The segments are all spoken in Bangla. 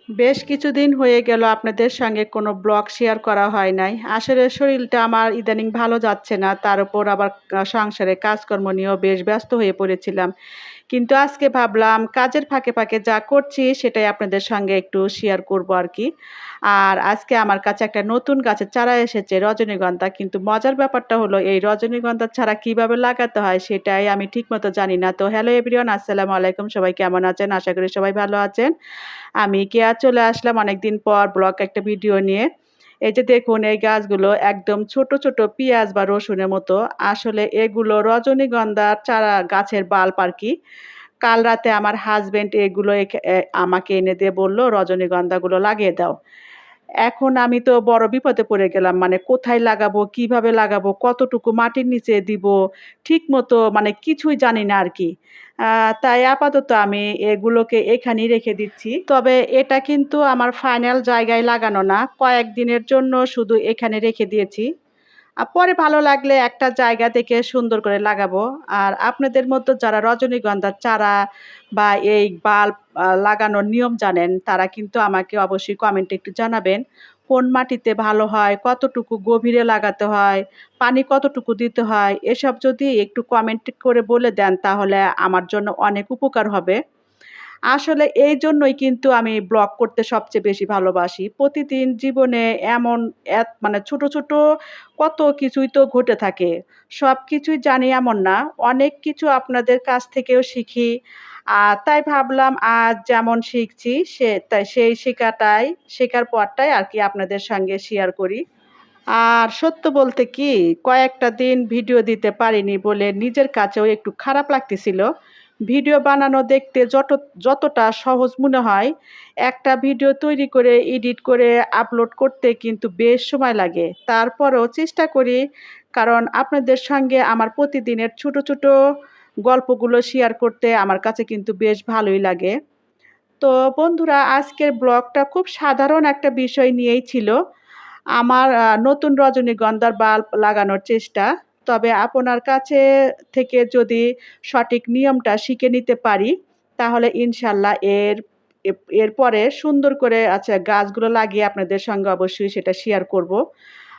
বেশ কিছুদিন হয়ে গেল আপনাদের সঙ্গে কোনো ব্লগ শেয়ার করা হয় নাই। আসলে শরীরটা আমার ইদানিং ভালো যাচ্ছে না। তার উপর আবার সংসারে কাজকর্ম নিয়েও বেশ ব্যস্ত হয়ে পড়েছিলাম। কিন্তু আজকে ভাবলাম কাজের ফাঁকে, ফাঁকে যা করছি সেটাই আপনাদের সঙ্গে একটু শেয়ার করব আরকি। আর আজকে আমার কাছে একটা নতুন গাছের চারা এসেছে রজনীগন্ধা। কিন্তু মজার ব্যাপারটা হলো এই রজনীগন্ধার চারা কিভাবে লাগাতে হয় সেটাই আমি ঠিকমতো জানি না। তো হ্যালো এভরিওয়ান আসসালামু আলাইকুম। সবাই কেমন আছেন? আশা করি সবাই ভালো আছেন। আমি কেয়া চলে আসলাম অনেকদিন পর ব্লগ একটা ভিডিও নিয়ে। এই যে দেখুন এই গাছগুলো একদম ছোট, ছোট পিঁয়াজ বা রসুনের মতো। আসলে এগুলো রজনীগন্ধার চারা গাছের বাল্ব আরকি। কাল রাতে আমার হাসব্যান্ড এগুলো আমাকে এনে দিয়ে বলল, "রজনীগন্ধাগুলো লাগিয়ে দাও।" এখন আমি তো বড় বিপদে পড়ে গেলাম। মানে কোথায় লাগাবো, কিভাবে লাগাবো, কতটুকু মাটির নিচে দিব, ঠিকমতো মানে কিছুই জানি না আরকি। আ তাই আপাতত আমি এগুলোকে এখানেই রেখে দিচ্ছি। তবে এটা কিন্তু আমার ফাইনাল জায়গায় লাগানো না। কয়েকদিনের জন্য শুধু এখানে রেখে দিয়েছি। পরে ভালো লাগলে একটা জায়গা দেখে সুন্দর করে লাগাবো। আর আপনাদের মধ্যে যারা রজনীগন্ধার চারা বা এই বাল্ব লাগানোর নিয়ম জানেন, তারা কিন্তু আমাকে অবশ্যই কমেন্টে একটু জানাবেন। কোন মাটিতে ভালো হয়, কতটুকু গভীরে লাগাতে হয়, পানি কতটুকু দিতে হয়, এসব যদি একটু কমেন্ট করে বলে দেন তাহলে আমার জন্য অনেক উপকার হবে। আসলে এইজন্যই কিন্তু আমি ব্লগ করতে সবচেয়ে বেশি ভালোবাসি। প্রতিদিন জীবনে এমন মানে ছোট, ছোট কত কিছুই তো ঘটে থাকে। সবকিছুই জানি এমন না। অনেক কিছু আপনাদের কাছ থেকেও শিখি। তাই ভাবলাম আজ যেমন শিখছি সেই শেখার পরটাই আরকি আপনাদের সঙ্গে শেয়ার করি। আর সত্য বলতে কি, কয়েকটা দিন ভিডিও দিতে পারিনি বলে নিজের কাছেও একটু খারাপ লাগতেছিল। ভিডিও বানানো দেখতে যতটা সহজ মনে হয়, একটা ভিডিও তৈরি করে এডিট করে আপলোড করতে কিন্তু বেশ সময় লাগে। তারপরেও চেষ্টা করি, কারণ আপনাদের সঙ্গে আমার প্রতিদিনের ছোট, ছোট গল্পগুলো শেয়ার করতে আমার কাছে কিন্তু বেশ ভালোই লাগে। তো বন্ধুরা আজকের ব্লগটা খুব সাধারণ একটা বিষয় নিয়েই ছিল। আমার নতুন রজনীগন্ধার বাল্ব লাগানোর চেষ্টা। তবে আপনার কাছে থেকে যদি সঠিক নিয়মটা শিখে নিতে পারি, তাহলে ইনশাআল্লাহ এরপরে সুন্দর করে আচ্ছা গাছগুলো লাগিয়ে আপনাদের সঙ্গে অবশ্যই সেটা শেয়ার করব।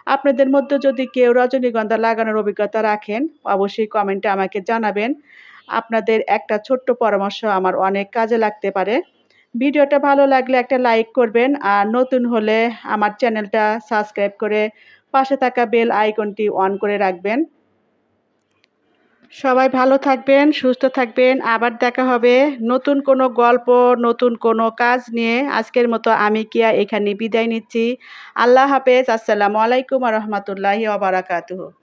আপনাদের মধ্যে যদি কেউ রজনীগন্ধা লাগানোর অভিজ্ঞতা রাখেন, অবশ্যই কমেন্টে আমাকে জানাবেন। আপনাদের একটা ছোট্ট পরামর্শ আমার অনেক কাজে লাগতে পারে। ভিডিওটা ভালো লাগলে একটা লাইক করবেন। আর নতুন হলে আমার চ্যানেলটা সাবস্ক্রাইব করে পাশে থাকা বেল আইকনটি অন করে রাখবেন। সবাই ভালো থাকবেন, সুস্থ থাকবেন। আবার দেখা হবে নতুন কোনো গল্প, নতুন কোনো কাজ নিয়ে। আজকের মতো আমি কিয়া এখানে বিদায় নিচ্ছি। আল্লাহ হাফেজ। আসসালামু আলাইকুম ওয়া রাহমাতুল্লাহি ওয়া বারাকাতুহু।